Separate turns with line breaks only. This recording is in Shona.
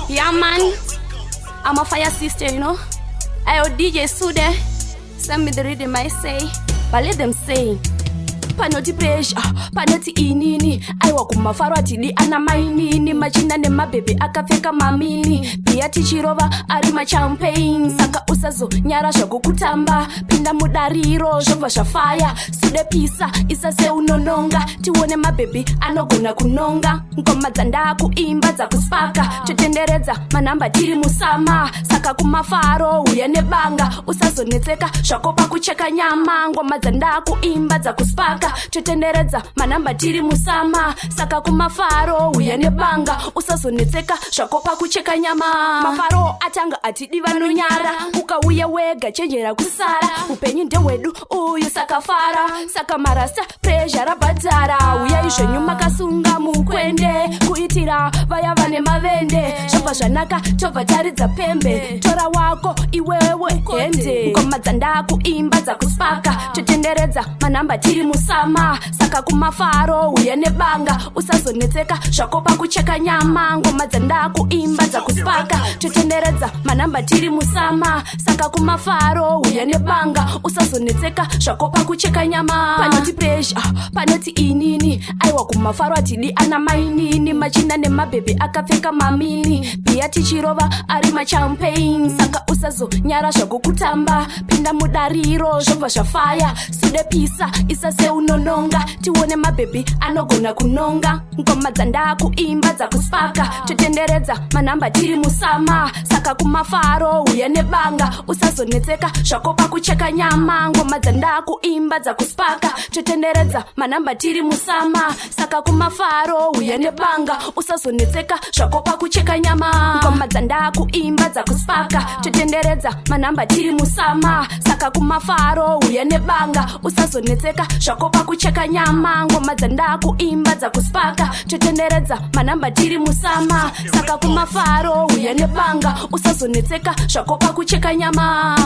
Yeah, man. I'm a fire sister, you know. Ayo DJ Sude, send me the rhythm I say, but let them say. Panoti pressure, panoti inini. Aiwa kumafaro atidi ana mainini. Machina ne mabebe akafeka mamini. Pia tichirova arima champagne. Saka usazo nyara shago kutamba. Pinda mudariro shova shafaya. Sude pisa isase unononga. Tiwone mabebe anogona kunonga. Ngoma Dzandakuimba za kuspaka. Chotendereza manamba tiri musama. Saka kumafaro uyane banga. Usazo neteka shakopa kucheka nyama. Ngoma Dzandakuimba za kuspaka. Chotendereza manamba tiri musama. Saka kumafaro uyane banga. Usazonetseka shakopa kucheka nyama. Mafaro atanga atidi vanonyara. Ukauya wega chenjera kusara. Upenyu ndewedu uyu sakafara. Saka marasta pressure rabadzara. Uya isho nyuma kasunga mukwende. Kuitira vaya vane mavende. Shova zvanaka tova taridza pembe. Tora wako iwewe ende. Ngoma Dzandakuimba za kuspaka. Chotendereza manamba tiri musama. Saka kumafaro uyane banga. Usazonetseka shakopa kucheka nyama. Ngoma Dzandakuimba za kuspaka. Chotendereza manamba tiri musama. Saka kumafaro uyane banga. Usazonetseka shakopa kucheka nyama. Panoti pressure, panoti inini. Aiwa kumafaro atidi ana mainini. Machina ne mabebe akafeka mamini. Pia tichirova arima champagne. Saka usazo nyara shago kutamba. Pinda mudariro shova shafaya. Sude pisa isase unononga. Tiwone mabebe anogona kunonga. Ngoma Dzandakuimba za kuspaka. Chotendereza manamba tiri musama. Saka kumafaro uyane banga. Usazonetseka shakopa kucheka nyama. Ngoma Dzandakuimba za kuspaka. Chotendereza manamba tiri musama. Saka kumafaro uyane banga. Usazonetseka shakopa kucheka nyama. Ngoma Dzandakuimba za kuspaka. Chotendereza manamba tiri musama. Saka kumafaro uyane banga. Usazonetseka shakopa kucheka nyama. Ngoma Dzandakuimba za kuspaka. Chotendereza manamba tiri musama. Saka kumafaro uyane banga. Usazonetseka shakopa kucheka nyama.